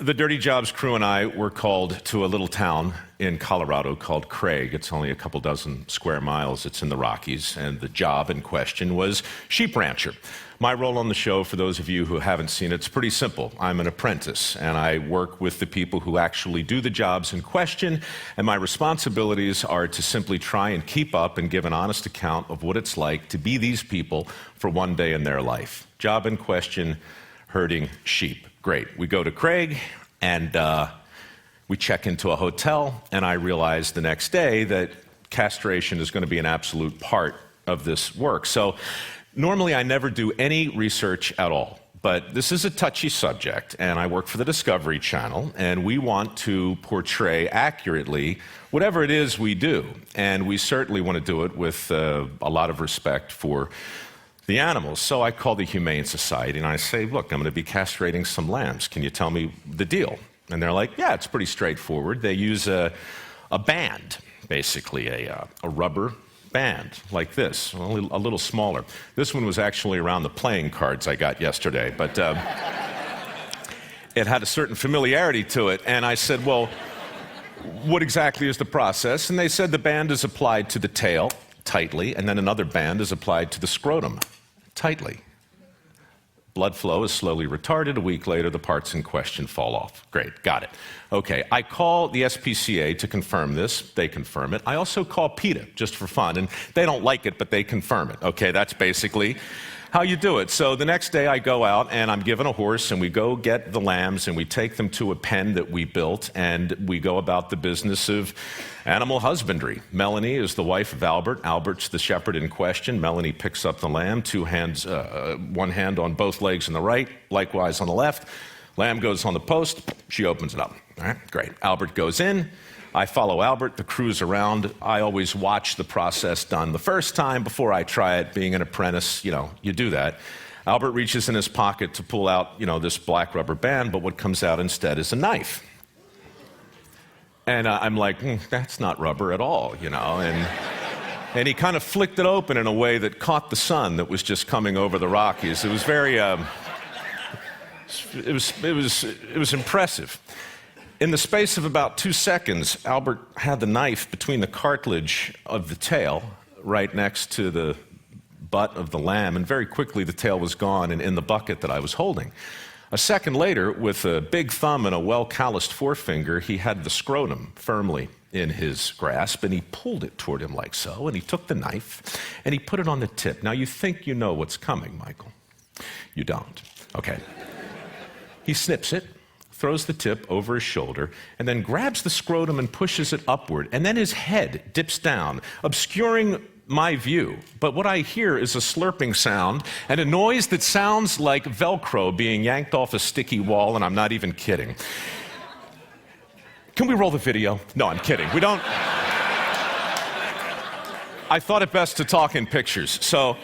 The Dirty Jobs crew and I were called to a little town in Colorado called Craig. It's only a couple dozen square miles. It's in the Rockies, and the job in question was sheep rancher. My role on the show, for those of you who haven't seen it, it's pretty simple. I'm an apprentice, and I work with the people who actually do the jobs in question, and my responsibilities are to simply try and keep up and give an honest account of what it's like to be these people for one day in their life. Job in question, herding sheep. Great. We go to Craig, and we check into a hotel, and I realize the next day that castration is going to be an absolute part of this work. So normally I never do any research at all, but this is a touchy subject, and I work for the Discovery Channel, and we want to portray accurately whatever it is we do, and we certainly want to do it with a lot of respect for the animals. So I call the Humane Society and I say, look, I'm going to be castrating some lambs. Can you tell me the deal? And they're like, yeah, it's pretty straightforward. They use a band, basically a rubber band like this, only a little smaller. This one was actually around the playing cards I got yesterday, but it had a certain familiarity to it. And I said, well, what exactly is the process? And they said the band is applied to the tail tightly, and then another band is applied to the scrotum tightly. Blood flow is slowly retarded. A week later, the parts in question fall off. Great, got it. Okay, I call the SPCA to confirm this. They confirm it. I also call PETA, just for fun, and they don't like it, but they confirm it. Okay, that's basically how you do it. So the next day I go out and I'm given a horse and we go get the lambs and we take them to a pen that we built and we go about the business of animal husbandry. Melanie is the wife of Albert. Albert's the shepherd in question. Melanie picks up the lamb, one hand on both legs on the right, likewise on the left. Lamb goes on the post, she opens it up. All right, great. Albert goes in. I follow Albert, the crew's around. I always watch the process done the first time before I try it. Being an apprentice, you do that. Albert reaches in his pocket to pull out, this black rubber band, but what comes out instead is a knife. And I'm like, that's not rubber at all, And he kind of flicked it open in a way that caught the sun that was just coming over the Rockies. It was very, it was impressive. In the space of about 2 seconds, Albert had the knife between the cartilage of the tail right next to the butt of the lamb, and very quickly the tail was gone and in the bucket that I was holding. A second later, with a big thumb and a well-calloused forefinger, he had the scrotum firmly in his grasp, and he pulled it toward him like so, and he took the knife, and he put it on the tip. Now, you think you know what's coming, Michael. You don't. Okay. He snips it, throws the tip over his shoulder, and then grabs the scrotum and pushes it upward, and then his head dips down, obscuring my view. But what I hear is a slurping sound and a noise that sounds like Velcro being yanked off a sticky wall, and I'm not even kidding. Can we roll the video? No, I'm kidding. We don't. I thought it best to talk in pictures. So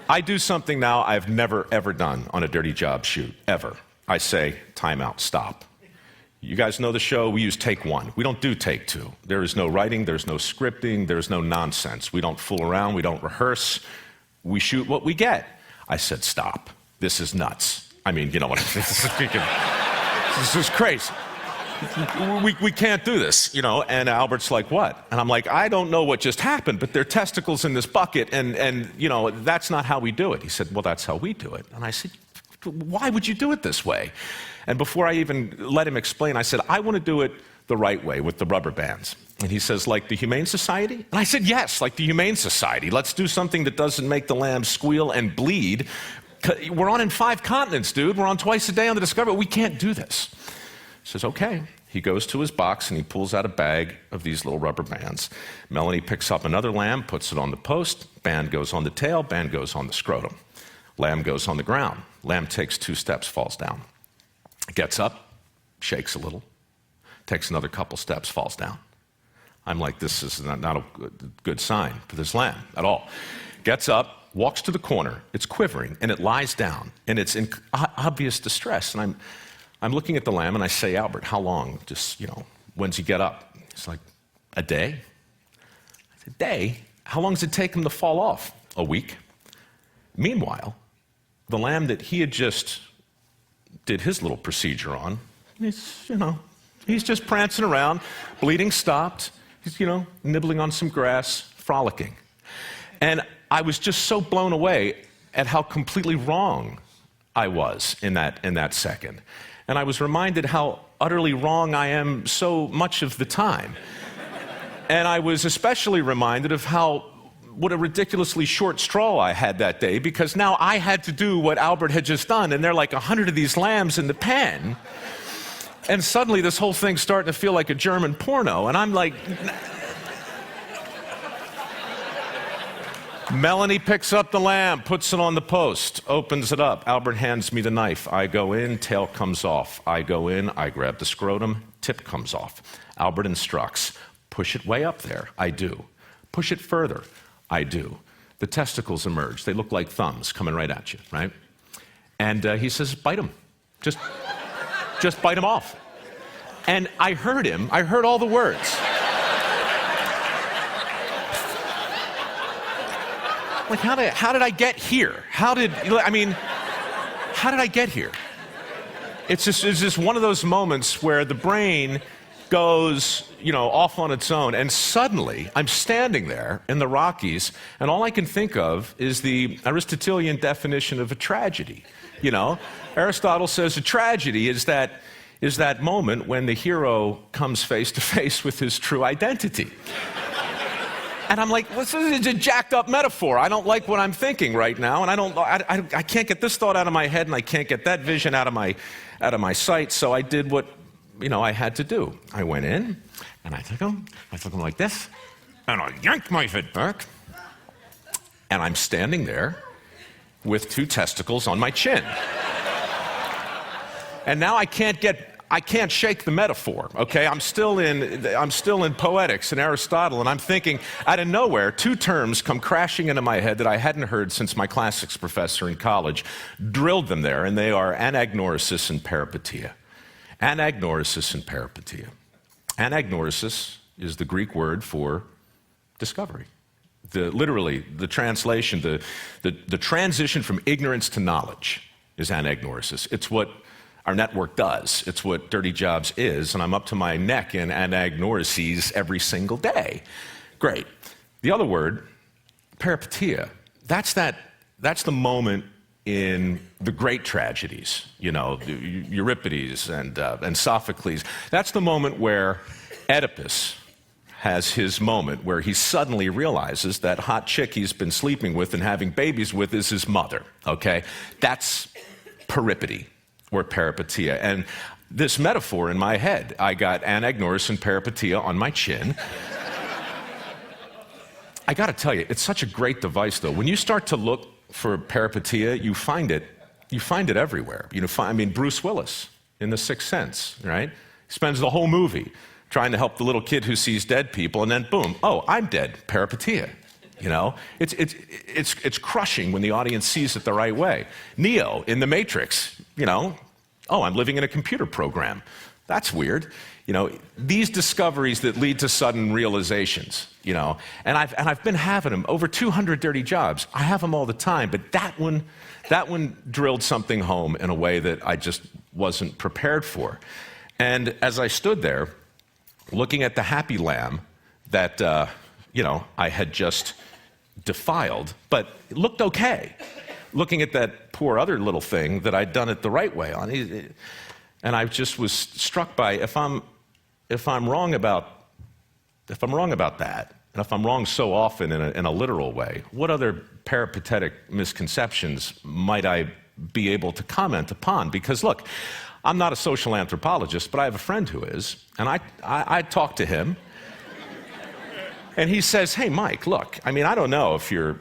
I do something now I've never, ever done on a Dirty Job shoot, ever. I say, time out, stop. You guys know the show, we use take one. We don't do take two. There is no writing, there's no scripting, there's no nonsense. We don't fool around, we don't rehearse. We shoot what we get. I said, stop. This is nuts. I mean, you know what I mean? This is crazy. We can't do this, and Albert's like, what? And I'm like, I don't know what just happened, but there are testicles in this bucket, and that's not how we do it. He said, well, that's how we do it. And I said, why would you do it this way? And before I even let him explain, I said, I want to do it the right way with the rubber bands. And he says, like the Humane Society? And I said, yes, like the Humane Society. Let's do something that doesn't make the lambs squeal and bleed. We're on in 5 continents, dude. We're on twice a day on the Discovery. We can't do this. He says, okay. He goes to his box and he pulls out a bag of these little rubber bands. Melanie picks up another lamb, puts it on the post. Band goes on the tail, band goes on the scrotum. Lamb goes on the ground. Lamb takes 2 steps, falls down. Gets up, shakes a little, takes another couple steps, falls down. I'm like, this is not a good sign for this lamb at all. Gets up, walks to the corner. It's quivering, and it lies down, and it's in obvious distress. And I'm looking at the lamb, and I say, Albert, how long? Just, when's he get up? He's like, a day. I said, a day? How long does it take him to fall off? A week. Meanwhile, the lamb that he had just did his little procedure on He's just prancing around, bleeding stopped. He's, nibbling on some grass, frolicking. And I was just so blown away at how completely wrong I was in that second. And I was reminded how utterly wrong I am so much of the time. And I was especially reminded of what a ridiculously short straw I had that day, because now I had to do what Albert had just done, and there are like 100 of these lambs in the pen. And suddenly this whole thing's starting to feel like a German porno, and I'm like... Melanie picks up the lamb, puts it on the post, opens it up. Albert hands me the knife. I go in, tail comes off. I go in, I grab the scrotum, tip comes off. Albert instructs, push it way up there. I do. Push it further. I do. The testicles emerge. They look like thumbs coming right at you, right? And he says, bite them. Just bite them off. And I heard him. I heard all the words. Like, how did I get here? How did I get here? It's just one of those moments where the brain goes, off on its own, and suddenly I'm standing there in the Rockies, and all I can think of is the Aristotelian definition of a tragedy. Aristotle says a tragedy is that moment when the hero comes face to face with his true identity. And I'm like, this is a jacked up metaphor. I don't like what I'm thinking right now, and I can't get this thought out of my head, and I can't get that vision out of my sight. So I did what I had to do. I went in, and I took him like this, and I yanked my head back, and I'm standing there with two testicles on my chin. And now I can't shake the metaphor, okay? I'm still in poetics and Aristotle, and I'm thinking, out of nowhere, two terms come crashing into my head that I hadn't heard since my classics professor in college drilled them there, and they are anagnorisis and peripeteia. Anagnorisis and peripeteia. Anagnorisis is the Greek word for discovery. Literally, the translation, the transition from ignorance to knowledge is anagnorisis. It's what our network does. It's what Dirty Jobs is, and I'm up to my neck in anagnoroses every single day. Great. The other word, peripeteia, that's the moment in the great tragedies, Euripides and Sophocles. That's the moment where Oedipus has his moment where he suddenly realizes that hot chick he's been sleeping with and having babies with is his mother, okay? That's peripety. Or peripeteia. And this metaphor in my head, I got anagnoris and peripeteia on my chin. I got to tell you, it's such a great device, though. When you start to look for peripeteia, you find it everywhere. Bruce Willis in The Sixth Sense, right? He spends the whole movie trying to help the little kid who sees dead people, and then boom, oh, I'm dead, peripeteia. It's crushing when the audience sees it the right way. Neo in The Matrix, oh, I'm living in a computer program. That's weird. These discoveries that lead to sudden realizations, and I've been having them over 200 dirty jobs. I have them all the time, but that one drilled something home in a way that I just wasn't prepared for. And as I stood there, looking at the happy lamb that I had just defiled, but it looked okay. Looking at that poor other little thing that I'd done it the right way on, and I just was struck by if I'm wrong about that, and if I'm wrong so often in a literal way, what other peripatetic misconceptions might I be able to comment upon? Because look, I'm not a social anthropologist, but I have a friend who is, and I talked to him. And he says, hey, Mike, look, I don't know if your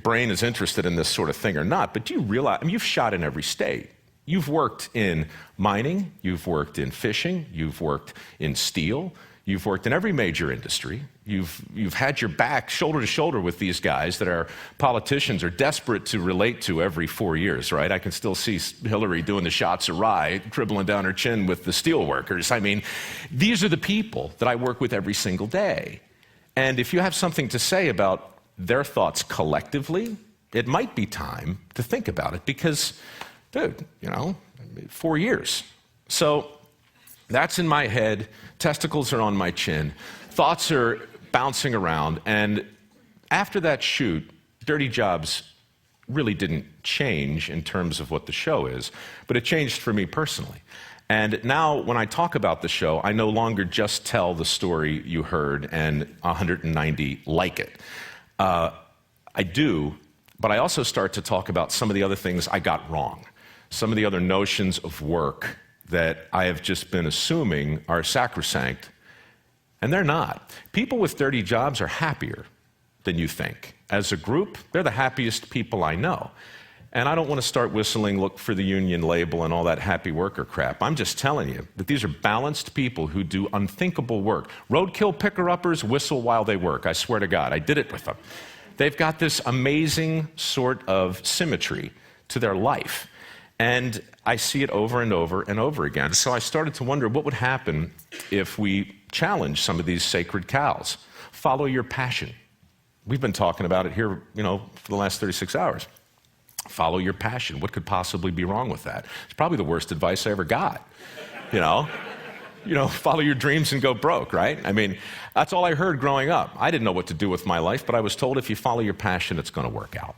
brain is interested in this sort of thing or not, but do you realize, you've shot in every state. You've worked in mining, you've worked in fishing, you've worked in steel, you've worked in every major industry. You've had your back shoulder to shoulder with these guys that our politicians are desperate to relate to every 4 years, right? I can still see Hillary doing the shots of rye, dribbling down her chin with the steel workers. These are the people that I work with every single day. And if you have something to say about their thoughts collectively, it might be time to think about it because, dude, 4 years. So That's in my head, testicles are on my chin, thoughts are bouncing around, and after that shoot, Dirty Jobs really didn't change in terms of what the show is, but it changed for me personally. And now when I talk about the show, I no longer just tell the story you heard and 190 like it. I do, but I also start to talk about some of the other things I got wrong, some of the other notions of work that I have just been assuming are sacrosanct, and they're not. People with dirty jobs are happier than you think. As a group, they're the happiest people I know. And I don't want to start whistling, look for the union label and all that happy worker crap. I'm just telling you that these are balanced people who do unthinkable work. Roadkill picker-uppers whistle while they work. I swear to God, I did it with them. They've got this amazing sort of symmetry to their life. And I see it over and over and over again. So I started to wonder what would happen if we challenge some of these sacred cows. Follow your passion. We've been talking about it here, for the last 36 hours. Follow your passion. What could possibly be wrong with that? It's probably the worst advice I ever got. Follow your dreams and go broke, right? I mean, that's all I heard growing up. I didn't know what to do with my life, but I was told if you follow your passion, it's going to work out.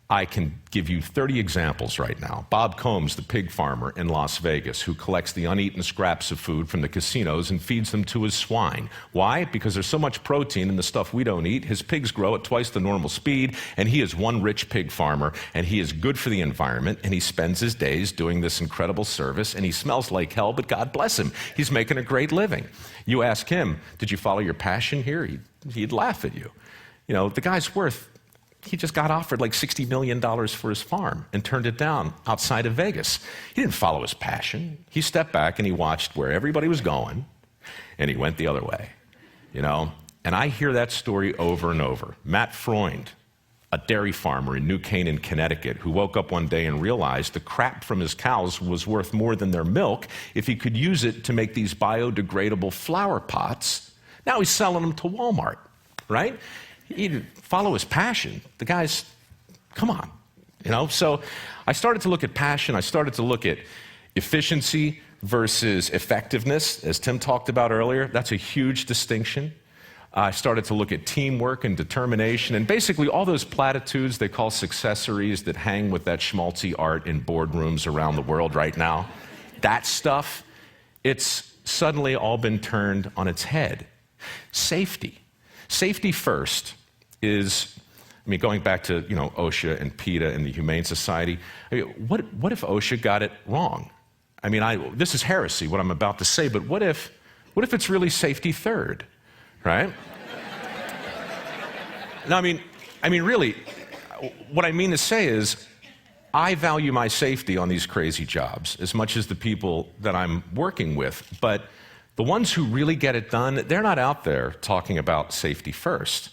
I can give you 30 examples right now. Bob Combs, the pig farmer in Las Vegas, who collects the uneaten scraps of food from the casinos and feeds them to his swine. Why? Because there's so much protein in the stuff we don't eat. His pigs grow at twice the normal speed, and he is one rich pig farmer, and he is good for the environment, and he spends his days doing this incredible service, and he smells like hell, but God bless him. He's making a great living. You ask him, did you follow your passion here? He'd laugh at you. The guy's he just got offered like $60 million for his farm and turned it down outside of Vegas. He didn't follow his passion. He stepped back and he watched where everybody was going, and he went the other way, And I hear that story over and over. Matt Freund, a dairy farmer in New Canaan, Connecticut, who woke up one day and realized the crap from his cows was worth more than their milk if he could use it to make these biodegradable flower pots. Now he's selling them to Walmart, right? He didn't follow his passion. The guy's, come on, So I started to look at passion. I started to look at efficiency versus effectiveness, as Tim talked about earlier. That's a huge distinction. I started to look at teamwork and determination, and basically all those platitudes they call successories that hang with that schmaltzy art in boardrooms around the world right now. That stuff, it's suddenly all been turned on its head. Safety. Safety first is, going back to, OSHA and PETA and the Humane Society. What if OSHA got it wrong? This is heresy, what I'm about to say, but what if it's really safety third, right? No, really, what I mean to say is, I value my safety on these crazy jobs as much as the people that I'm working with, but the ones who really get it done, they're not out there talking about safety first.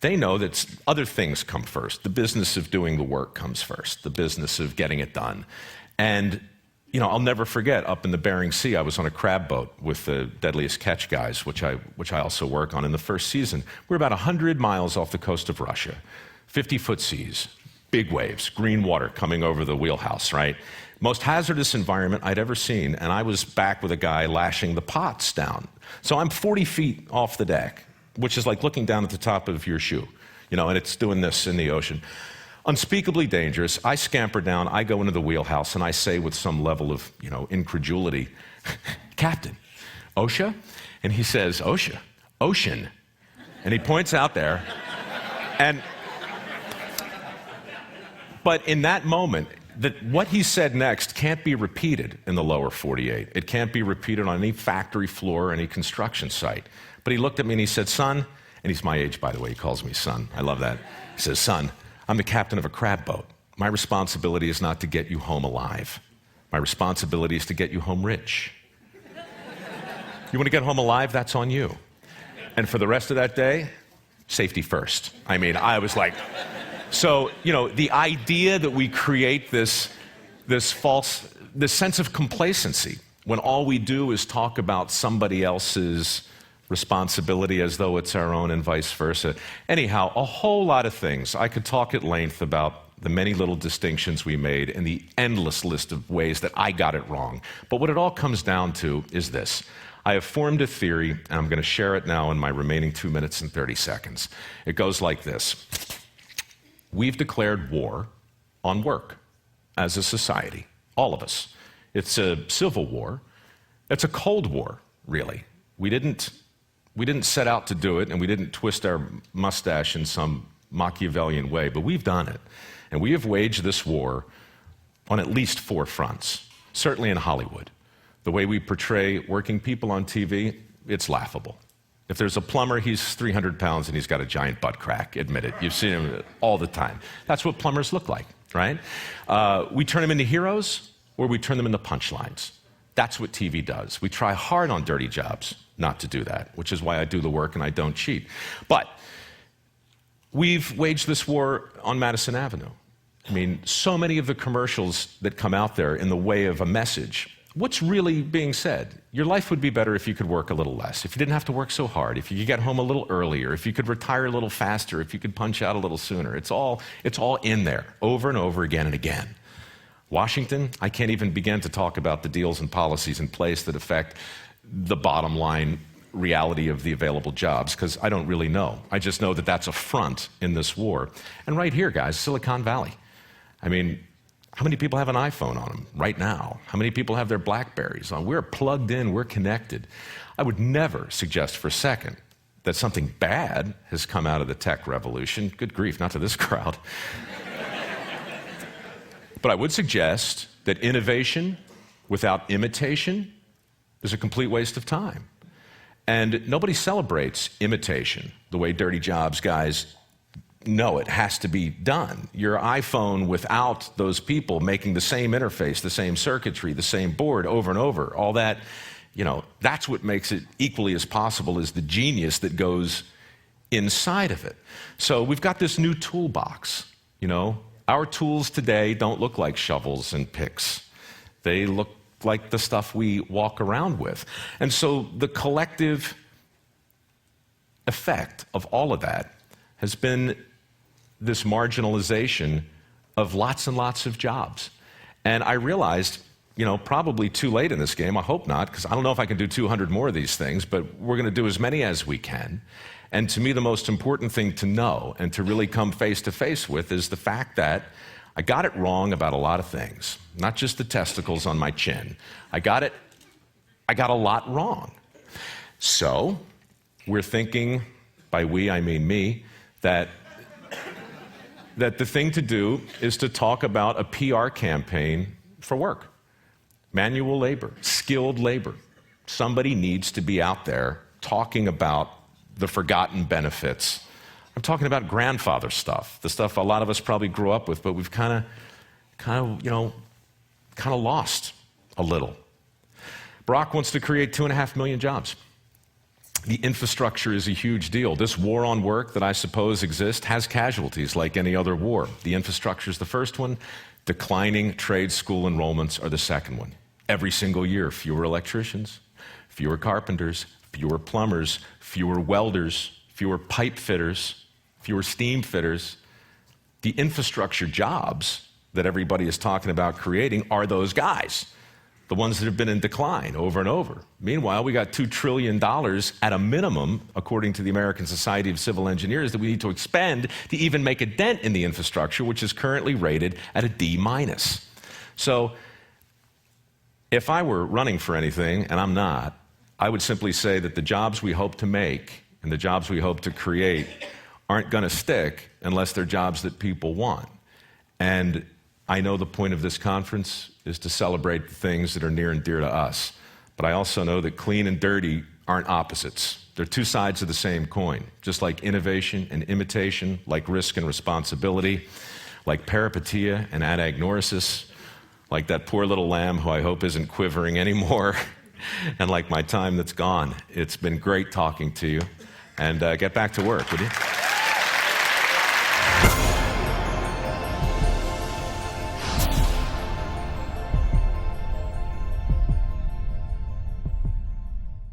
They know that other things come first. The business of doing the work comes first, the business of getting it done. And, I'll never forget, up in the Bering Sea, I was on a crab boat with the Deadliest Catch guys, which I also work on in the first season. We're about 100 miles off the coast of Russia, 50-foot seas, big waves, green water coming over the wheelhouse, right? Most hazardous environment I'd ever seen, and I was back with a guy lashing the pots down. So I'm 40 feet off the deck, which is like looking down at the top of your shoe, and it's doing this in the ocean. Unspeakably dangerous. I scamper down, I go into the wheelhouse, and I say with some level of, incredulity, Captain, OSHA? And he says, OSHA, ocean. And he points out there, but in that moment, what he said next can't be repeated in the lower 48. It can't be repeated on any factory floor or any construction site. But he looked at me and he said, son, and he's my age, by the way, he calls me son. I love that. He says, son, I'm the captain of a crab boat. My responsibility is not to get you home alive. My responsibility is to get you home rich. You want to get home alive? That's on you. And for the rest of that day, safety first. I was like... So, the idea that we create this sense of complacency when all we do is talk about somebody else's responsibility as though it's our own and vice versa. Anyhow, a whole lot of things. I could talk at length about the many little distinctions we made and the endless list of ways that I got it wrong. But what it all comes down to is this. I have formed a theory, and I'm going to share it now in my remaining 2 minutes and 30 seconds. It goes like this. We've declared war on work as a society, all of us. It's a civil war. It's a Cold War, really. We didn't set out to do it, and we didn't twist our mustache in some Machiavellian way, but we've done it. And we have waged this war on at least 4 fronts, certainly in Hollywood. The way we portray working people on TV, it's laughable. If there's a plumber, he's 300 pounds and he's got a giant butt crack, admit it. You've seen him all the time. That's what plumbers look like, right? We turn them into heroes, or we turn them into punchlines. That's what TV does. We try hard on dirty jobs not to do that, which is why I do the work and I don't cheat. But we've waged this war on Madison Avenue. I mean, so many of the commercials that come out there in the way of a message, what's really being said? Your life would be better if you could work a little less, if you didn't have to work so hard, if you could get home a little earlier, if you could retire a little faster, if you could punch out a little sooner. It's all in there, over and over again and again. Washington, I can't even begin to talk about the deals and policies in place that affect the bottom line reality of the available jobs, because I don't really know. I just know that that's a front in this war. And right here, guys, Silicon Valley. I mean, how many people have an iPhone on them right now? How many people have their Blackberries on? We're plugged in, we're connected. I would never suggest for a second that something bad has come out of the tech revolution. Good grief, not to this crowd. But I would suggest that innovation without imitation is a complete waste of time. And nobody celebrates imitation the way dirty jobs guys know it has to be done. Your iPhone without those people making the same interface, the same circuitry, the same board over and over, all that, that's what makes it equally as possible as the genius that goes inside of it. So we've got this new toolbox, Our tools today don't look like shovels and picks. They look like the stuff we walk around with. And so the collective effect of all of that has been this marginalization of lots and lots of jobs. And I realized, probably too late in this game, I hope not, because I don't know if I can do 200 more of these things, but we're going to do as many as we can. And to me, the most important thing to know and to really come face to face with is the fact that I got it wrong about a lot of things, not just the testicles on my chin. I got a lot wrong. So we're thinking, by we, I mean me, that the thing to do is to talk about a PR campaign for work. Manual labor, skilled labor. Somebody needs to be out there talking about the forgotten benefits. I'm talking about grandfather stuff, the stuff a lot of us probably grew up with, but we've kind of lost a little. Barack wants to create 2.5 million jobs. The infrastructure is a huge deal. This war on work that I suppose exists has casualties like any other war. The infrastructure is the first one. Declining trade school enrollments are the second one. Every single year, fewer electricians, fewer carpenters, fewer plumbers, fewer welders, fewer pipe fitters, fewer steam fitters. The infrastructure jobs that everybody is talking about creating are those guys, the ones that have been in decline over and over. Meanwhile, we got $2 trillion at a minimum, according to the American Society of Civil Engineers, that we need to expend to even make a dent in the infrastructure, which is currently rated at a D-. So if I were running for anything, and I'm not, I would simply say that the jobs we hope to make and the jobs we hope to create aren't going to stick unless they're jobs that people want. And I know the point of this conference is to celebrate the things that are near and dear to us. But I also know that clean and dirty aren't opposites. They're two sides of the same coin, just like innovation and imitation, like risk and responsibility, like peripeteia and anagnorisis, like that poor little lamb who I hope isn't quivering anymore, and like my time that's gone. It's been great talking to you. And get back to work, would you?